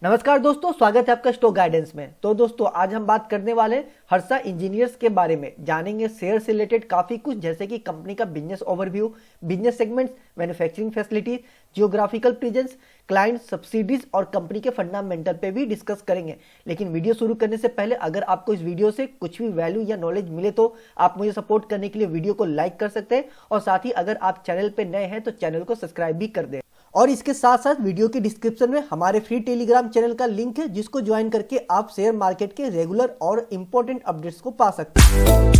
नमस्कार दोस्तों, स्वागत है आपका स्टॉक गाइडेंस में। तो दोस्तों आज हम बात करने वाले हैं हर्षा इंजीनियर्स के बारे में। जानेंगे शेयर से रिलेटेड काफी कुछ, जैसे कि कंपनी का business overview, business segments, manufacturing facilities, geographical presence, client subsidies और कंपनी के फंडामेंटल पे भी डिस्कस करेंगे। लेकिन वीडियो शुरू करने से पहले अगर आपको इस वीडियो से कुछ भी वैल्यू या नॉलेज मिले तो आप मुझे सपोर्ट करने के लिए वीडियो को लाइक कर सकते हैं और साथ ही अगर आप चैनल पे नए हैं तो चैनल को सब्सक्राइब भी कर दें। और इसके साथ साथ वीडियो के डिस्क्रिप्शन में हमारे फ्री टेलीग्राम चैनल का लिंक है, जिसको ज्वाइन करके आप शेयर मार्केट के रेगुलर और इंपॉर्टेंट अपडेट्स को पा सकते हैं।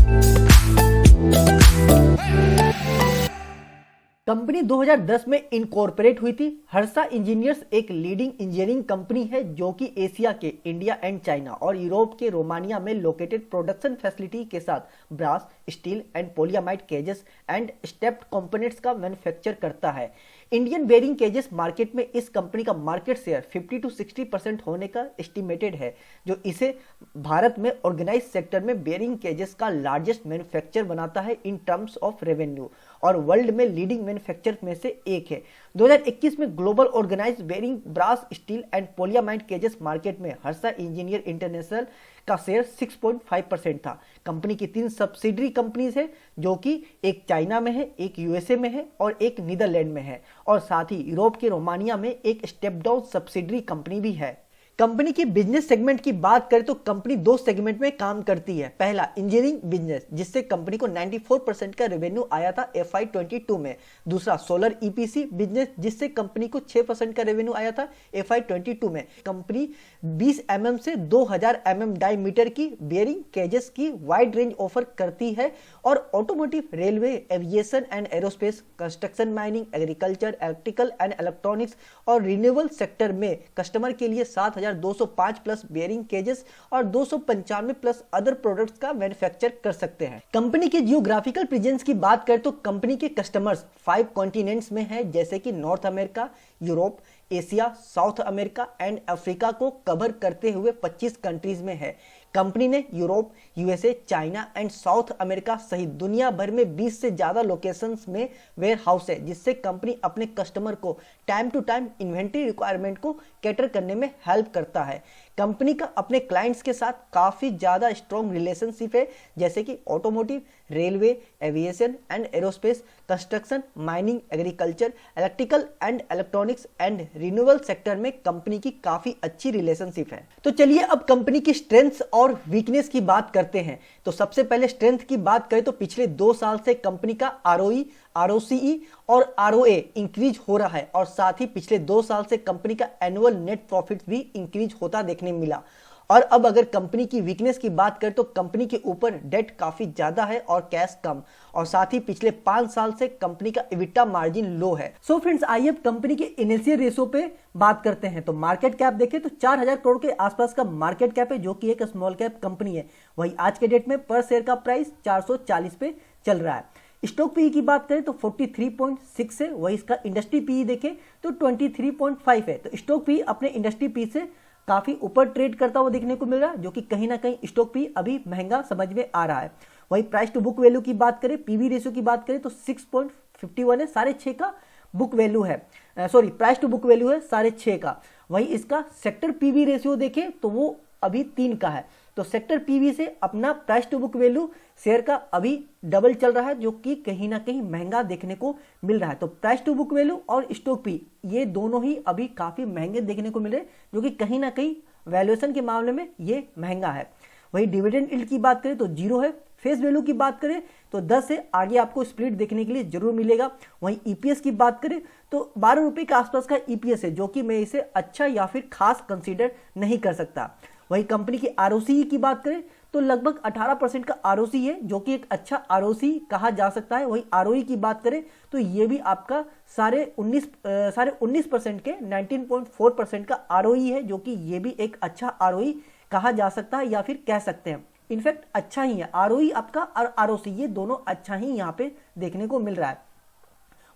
कंपनी 2010 में इनकॉर्पोरेट हुई थी। हर्षा इंजीनियर्स एक लीडिंग इंजीनियरिंग कंपनी है जो कि एशिया के इंडिया एंड चाइना और यूरोप के रोमानिया में लोकेटेड प्रोडक्शन फैसिलिटी के साथ brass, steel and polyamide cages and stepped components का मैन्युफैक्चर करता है। इंडियन बेयरिंग केजेस मार्केट में इस कंपनी का मार्केट शेयर 50 to 60% होने का एस्टिमेटेड है, जो इसे भारत में ऑर्गेनाइज सेक्टर में बेयरिंग केजेस का लार्जेस्ट मैन्युफैक्चर बनाता है इन टर्म्स ऑफ रेवेन्यू और वर्ल्ड में लीडिंग मैन्युफैक्चर में से एक है। 2021 में global organise bearing, brass, steel and polyamide cages market में हर्षा इंजीनियर इंटरनेशनल का शेयर 6.5% था। कंपनी की 3 सब्सिडरी कंपनीज है, जो कि एक चाइना में है, एक यूएसए में है और एक नीदरलैंड में है, और साथ ही यूरोप के रोमानिया में एक स्टेप डाउन सब्सिडरी कंपनी भी है। कंपनी की बिजनेस सेगमेंट की बात करें तो कंपनी 2 सेगमेंट में काम करती है। पहला इंजीनियरिंग बिजनेस, जिससे कंपनी को 94% का रेवेन्यू आया था FY22 में। दूसरा सोलर ईपीसी बिजनेस, जिससे कंपनी को 6% का रेवेन्यू आया था FY22 में। कंपनी 20 mm से 2000 mm डायमीटर की बेयरिंग केजेस की वाइड रेंज ऑफर करती है और automotive, railway, aviation and aerospace, construction, mining, agriculture, electrical and electronics और रिन्यूएबल सेक्टर में कस्टमर के लिए 7205 प्लस बेयरिंग केजेस और 295 प्लस अदर प्रोडक्ट्स का मैन्युफैक्चर कर सकते हैं। कंपनी के जियोग्राफिकल प्रेजेंस की बात करें तो कंपनी के कस्टमर्स 5 कॉन्टिनेंट्स में है, जैसे कि north America, Europe, Asia, south America and Africa को कवर करते हुए 25 कंट्रीज में है। कंपनी ने Europe, USA, China and south America सहित दुनिया भर में 20 से ज्यादा लोकेशंस में वेयर हाउस है, जिससे कंपनी अपने कस्टमर को time to time inventory requirement को कैटर करने में हेल्प करता है। कंपनी का अपने क्लाइंट्स के साथ काफी ज्यादा स्ट्रॉन्ग रिलेशनशिप है, जैसे कि automotive, railway, aviation and aerospace, construction, mining, agriculture, electrical and electronics and renewable sector में कंपनी की काफी अच्छी रिलेशनशिप है। तो चलिए अब कंपनी की स्ट्रेंथ्स और वीकनेस की बात करते हैं। तो सबसे पहले स्ट्रेंथ की बात करें तो पिछले 2 साल से कंपनी का ROE, ROCE और ROA इंक्रीज हो रहा है और साथ ही पिछले 2 साल से कंपनी का एनुअल नेट प्रॉफिट भी इंक्रीज होता देखने मिला। और अब अगर कंपनी की वीकनेस की बात करें तो कंपनी के ऊपर डेट काफी ज्यादा है और कैश कम, और साथ ही पिछले 5 साल से कंपनी का EBITDA मार्जिन लो है। सो फ्रेंड्स, आइए अब कंपनी के इनिशियल रेशो पे बात करते हैं। तो मार्केट कैप देखें तो 4000 करोड़ के आसपास का मार्केट कैप है, जो कि एक स्मॉल कैप कंपनी है। वही आज के डेट में पर शेयर का प्राइस 440 पे चल रहा है। स्टॉक पीई की बात करें तो 43.6 है, वही इसका इंडस्ट्री पीई देखें तो 23.5 है। तो स्टॉक पीई अपने इंडस्ट्री पी से काफी ऊपर ट्रेड करता हुआ देखने को मिल रहा है, जो कि कहीं ना कहीं स्टॉक पी अभी महंगा समझ में आ रहा है। वही प्राइस टू बुक वैल्यू की बात करें, पीवी रेशियो की बात करें तो 6.51 है, 6.5 का बुक वैल्यू है, sorry price to book value है 6.5 का। वही इसका सेक्टर पीवी रेशियो देखें तो वो अभी 3 का है। तो सेक्टर पीवी से अपना price to book value share का अभी डबल चल रहा है, जो कि कहीं ना कहीं महंगा देखने को मिल रहा है। तो प्राइस टू बुक वैल्यू और स्टॉक पी ये दोनों ही अभी काफी महंगे देखने को मिल रहे हैं, जो कि कहीं ना कहीं वैल्यूएशन के मामले में ये महंगा है। वही डिविडेंड यील्ड की बात करें तो 0 है। फेस वैल्यू की बात करें तो 10 से आगे आपको स्प्लिट देखने के लिए जरूर मिलेगा। वहीं ईपीएस की बात करें तो 12 रुपए के आसपास का ईपीएस है, जो कि मैं इसे अच्छा या फिर खास कंसीडर नहीं कर सकता। वही कंपनी की ROCE की बात करें तो लगभग 18% का ROCE है, जो कि एक अच्छा ROCE कहा जा सकता है। वही ROE की बात करें तो ये भी आपका 19% के 19.4% का ROE है, जो कि ये भी एक अच्छा ROE कहा जा सकता है या फिर कह सकते हैं। इनफैक्ट अच्छा ही है ROE आपका और ROCE, ये दोनों अच्छा ही यहाँ पे देखने को मिल रहा है।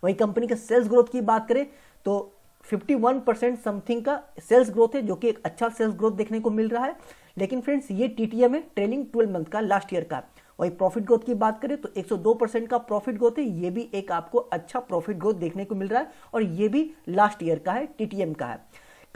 वही कंपनी के सेल्स ग्रोथ की बात करें तो 51% समथिंग का सेल्स ग्रोथ है, जो कि एक अच्छा सेल्स ग्रोथ देखने को मिल रहा है। लेकिन फ्रेंड्स ये TTM है, ट्रेलिंग 12 मंथ का, लास्ट ईयर का। वही प्रॉफिट ग्रोथ की बात करें तो 102% का प्रॉफिट ग्रोथ है, ये भी एक आपको अच्छा प्रॉफिट ग्रोथ देखने को मिल रहा है और ये भी लास्ट ईयर का है, TTM का है।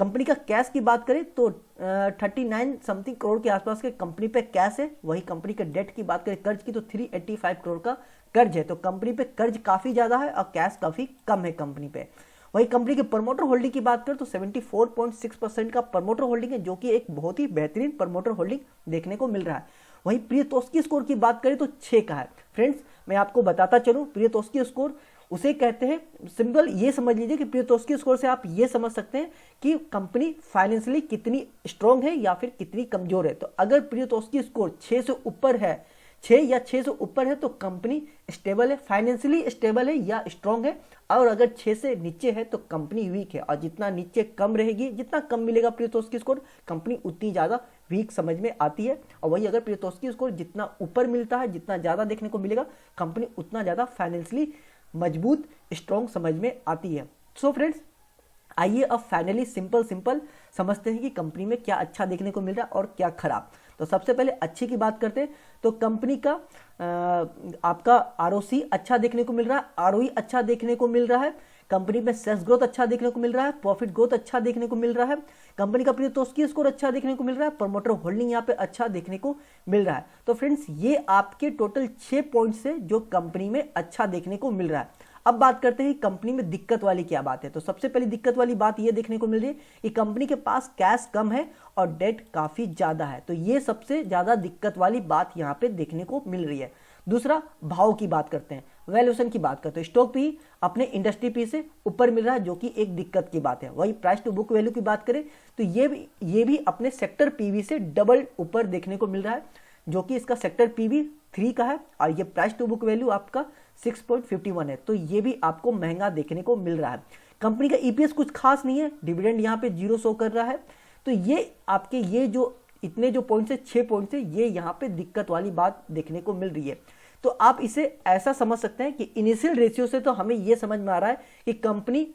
कंपनी का कैश की बात करें तो 39 समथिंग करोड़ के आसपास के कंपनी पे कैश है। वही कंपनी के डेट की बात करें कर्ज की तो 385 करोड़ का कर्ज है। तो कंपनी पे कर्ज काफी ज्यादा है और कैश काफी कम है कंपनी पे। वही कंपनी के प्रमोटर होल्डिंग की बात करें तो 74.6% का प्रमोटर होल्डिंग है, जो कि एक बहुत ही बेहतरीन प्रमोटर होल्डिंग देखने को मिल रहा है। वही प्रियतोस्की स्कोर की बात करें तो 6 का है। फ्रेंड्स मैं आपको बताता चलूं, प्रियतोस्की स्कोर उसे कहते हैं, सिंपल ये समझ लीजिए कि प्रियतोस्की स्कोर से आप ये समझ सकते हैं कि कंपनी फाइनेंशियली कितनी स्ट्रांग है या फिर कितनी कमजोर है। तो अगर प्रियतोस्की स्कोर 6 से ऊपर है, 6 या 6 से ऊपर है तो कंपनी स्टेबल है, फाइनेंशियली स्टेबल है या स्ट्रांग है। और अगर 6 से नीचे है तो कंपनी वीक है। और जितना नीचे कम रहेगी, जितना कम मिलेगा प्रियतोस्की स्कोर, कंपनी उतनी ज्यादा वीक समझ में आती है। और वही अगर प्रियतोस्की स्कोर जितना ऊपर मिलता है, जितना ज्यादा देखने को मिलेगा, कंपनी उतना ज्यादा फाइनेंशियली मजबूत स्ट्रांग समझ में आती है। सो फ्रेंड्स आइए अब फाइनली सिंपल समझते हैं कि कंपनी में क्या अच्छा देखने को मिल रहा है और क्या खराब। तो सबसे पहले अच्छे की बात करते हैं तो कंपनी का आपका आरओसी अच्छा देखने को मिल रहा है, आरओई अच्छा देखने को मिल रहा है, कंपनी में सेल्स ग्रोथ अच्छा देखने को मिल रहा है, प्रॉफिट ग्रोथ अच्छा देखने को मिल रहा है, कंपनी का प्रियतोस्की स्कोर अच्छा देखने को मिल रहा है, प्रमोटर होल्डिंग यहाँ पे अच्छा देखने को मिल रहा है। तो फ्रेंड्स ये आपके टोटल 6 पॉइंट्स है जो कंपनी में अच्छा देखने को मिल रहा है। अब बात करते हैं कंपनी में दिक्कत वाली क्या बात है। तो सबसे पहली दिक्कत वाली बात यह देखने को मिल रही है कि कंपनी के पास कैश कम है और डेट काफी ज्यादा है। तो ये सबसे ज्यादा दिक्कत वाली बात यहाँ पे देखने को मिल रही है। दूसरा भाव की बात करते हैं, वैल्यूएशन की बात करते हैं। स्टॉक पी अपने इंडस्ट्री पी से ऊपर मिल रहा है, जो कि एक दिक्कत की बात है। वही प्राइस टू बुक वैल्यू की बात करें तो ये भी अपने सेक्टर पीवी से डबल ऊपर देखने को मिल रहा है, जो कि इसका सेक्टर पीवी 3 का है और ये प्राइस टू बुक वैल्यू आपका 6.51 है। तो ये भी आपको महंगा देखने को मिल रहा है। कंपनी का ईपीएस कुछ खास नहीं है, डिविडेंड यहाँ पे 0 शो कर रहा है। तो ये आपके ये जो इतने जो पॉइंट्स है, 6 पॉइंट्स है, ये यहाँ पे दिक्कत वाली बात देखने को मिल रही है। तो आप इसे ऐसा समझ सकते हैं कि इनिशियल रेशियो से तो हमें ये समझ में आ रहा है कि कंपनी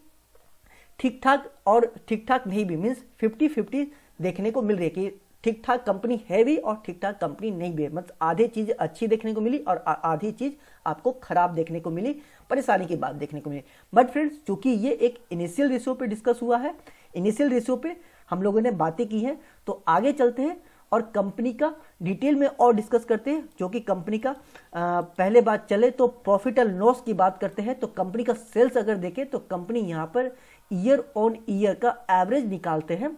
ठीक ठाक और ठीक ठाक नहीं भी, मीन्स 50-50 देखने को मिल रही है कि ठीक ठाक कंपनी है भी और ठीक ठाक कंपनी नहीं भी है। मतलब आधी चीज अच्छी देखने को मिली और आधी चीज आपको खराब देखने को मिली, परेशानी की बात देखने को मिली। बट फ्रेंड्स चूंकि ये एक इनिशियल रेशियो पे डिस्कस हुआ है, इनिशियल रेशियो पे हम लोगों ने बातें की हैं, तो आगे चलते हैं और कंपनी का डिटेल में और डिस्कस करते हैं। जो कि कंपनी का पहले बात चले तो प्रॉफिट एंड लॉस की बात करते हैं। तो कंपनी का सेल्स अगर देखें तो कंपनी यहाँ पर ईयर ऑन ईयर का एवरेज निकालते हैं,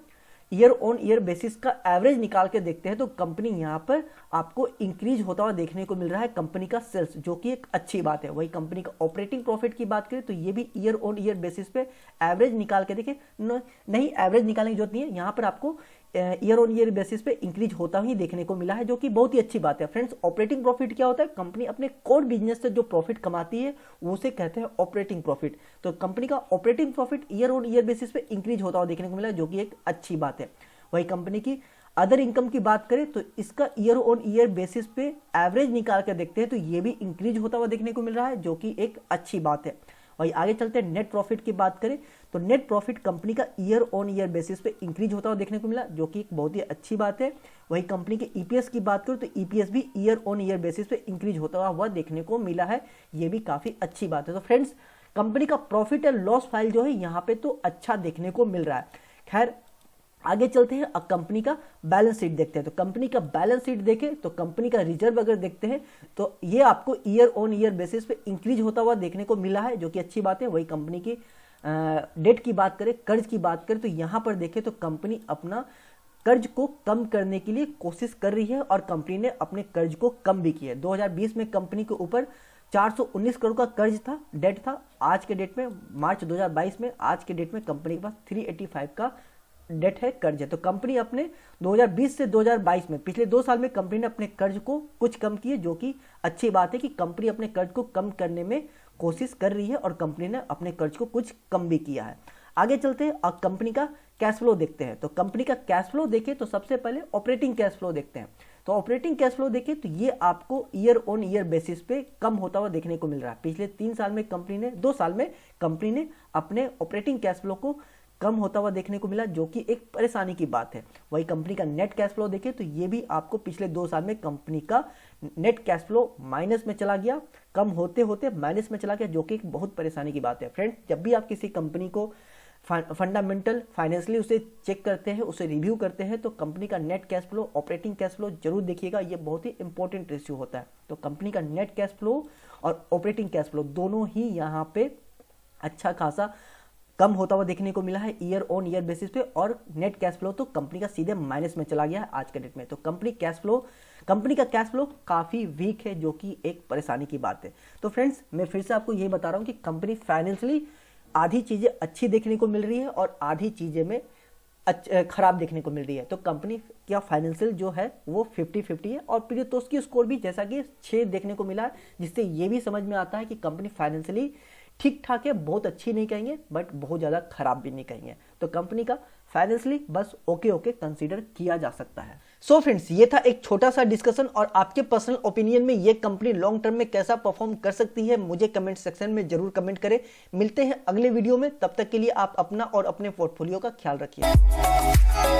ईयर ऑन ईयर बेसिस का एवरेज निकाल के देखते हैं तो कंपनी यहाँ पर आपको इंक्रीज होता हुआ देखने को मिल रहा है कंपनी का सेल्स, जो कि एक अच्छी बात है। वही कंपनी का ऑपरेटिंग प्रॉफिट की बात करें तो ये भी ईयर ऑन ईयर बेसिस पे एवरेज निकाल के देखें, नहीं एवरेज निकालने की जरूरत नहीं है, यहाँ पर आपको ईयर ऑन ईयर बेसिस पे इंक्रीज होता ही देखने को मिला है, जो कि बहुत ही अच्छी बात है। फ्रेंड्स ऑपरेटिंग प्रॉफिट क्या होता है? कंपनी अपने कोर बिजनेस से जो प्रॉफिट कमाती है उसे कहते हैं ऑपरेटिंग प्रॉफिट। तो कंपनी का operating profit year on year basis पे इंक्रीज होता हुआ देखने को मिला है, जो कि एक अच्छी बात है। वही कंपनी की अदर इनकम की बात करें तो इसका ईयर ऑन ईयर बेसिस पे एवरेज निकाल कर देखते हैं तो ये भी इंक्रीज होता हुआ देखने को मिल रहा है, जो कि एक अच्छी बात है। वही आगे चलते हैं नेट प्रॉफिट की बात करें तो नेट प्रॉफिट कंपनी का ईयर ऑन ईयर बेसिस पे इंक्रीज होता हुआ देखने को मिला, जो कि एक बहुत ही अच्छी बात है। वही कंपनी के ईपीएस की बात करें तो ईपीएस भी ईयर ऑन ईयर बेसिस पे इंक्रीज होता हुआ देखने को मिला है, ये भी काफी अच्छी बात है। तो फ्रेंड्स कंपनी का प्रॉफिट एंड लॉस फाइल जो है यहाँ पे तो अच्छा देखने को मिल रहा है। खैर आगे चलते हैं, अब कंपनी का बैलेंस शीट देखते हैं। तो कंपनी का बैलेंस शीट देखें तो कंपनी का रिजर्व अगर देखते हैं तो ये आपको ईयर ऑन ईयर बेसिस पे इंक्रीज होता हुआ देखने को मिला है, जो कि अच्छी बात है। वही कंपनी की डेट की बात करें, कर्ज की बात करें तो यहाँ पर देखें तो कंपनी अपना कर्ज को कम करने के लिए कोशिश कर रही है और कंपनी ने अपने कर्ज को कम भी किया है। 2020 में कंपनी के ऊपर 419 करोड़ का कर्ज था, डेट था। आज के डेट में मार्च 2022 में आज के डेट में कंपनी के पास 385 का डेट है, कर्ज है। तो कंपनी अपने 2020 से 2022 में पिछले 2 साल में कंपनी ने अपने कर्ज को कुछ कम किए, जो कि अच्छी बात है कि कंपनी अपने कर्ज को कम करने में कोशिश कर रही है और कंपनी ने अपने कर्ज को कुछ कम भी किया है। आगे चलते हैं और कंपनी का कैश फ्लो देखते हैं। तो कंपनी का कैश फ्लो देखें तो सबसे पहले ऑपरेटिंग कैश फ्लो देखते हैं। तो ऑपरेटिंग कैश फ्लो देखें तो ये आपको ईयर ऑन ईयर बेसिस पे कम होता हुआ देखने को मिल रहा है। पिछले 3 साल में कंपनी ने 2 साल में कंपनी ने अपने ऑपरेटिंग कैश फ्लो को कम होता हुआ देखने को मिला, जो कि एक परेशानी की बात है। वही कंपनी का नेट कैश फ्लो देखें तो ये भी आपको पिछले 2 साल में कंपनी का नेट कैश फ्लो माइनस में चला गया, कम होते होते माइनस में चला गया, जो कि एक बहुत परेशानी की बात है। फ्रेंड्स जब भी आप किसी कंपनी को फंडामेंटल फाइनेंशियली उसे चेक करते हैं, उसे रिव्यू करते हैं, तो कंपनी का net cash flow, operating cash flow जरूर देखिएगा, ये बहुत ही इंपॉर्टेंट रेशियो होता है। तो कंपनी का नेट कैश फ्लो और ऑपरेटिंग कैश फ्लो दोनों ही यहाँ पे अच्छा खासा कम होता हुआ देखने को मिला है ईयर ऑन ईयर बेसिस पे, और नेट कैश फ्लो तो कंपनी का सीधे माइनस में चला गया है आज के डेट में। तो कंपनी का कैश फ्लो काफी वीक है, जो कि एक परेशानी की बात है। तो फ्रेंड्स, मैं फिर से आपको यही बता रहा हूं कि कंपनी फाइनेंशियली आधी चीजें अच्छी देखने को मिल रही है और आधी चीजें में खराब देखने को मिल रही है। तो कंपनी का फाइनेंशियल जो है वो 50-50 है, और प्रियतोष की स्कोर भी जैसा कि 6 देखने को मिला है, जिससे ये भी समझ में आता है कि कंपनी फाइनेंशियली ठीक ठाक है, बहुत अच्छी नहीं कहेंगे बट बहुत ज्यादा खराब भी नहीं कहेंगे। तो कंपनी का फाइनेंशियली बस ओके कंसीडर किया जा सकता है। सो फ्रेंड्स, ये था एक छोटा सा डिस्कशन, और आपके पर्सनल ओपिनियन में ये कंपनी लॉन्ग टर्म में कैसा परफॉर्म कर सकती है मुझे कमेंट सेक्शन में जरूर कमेंट करें। मिलते हैं अगले वीडियो में, तब तक के लिए आप अपना और अपने पोर्टफोलियो का ख्याल रखिए।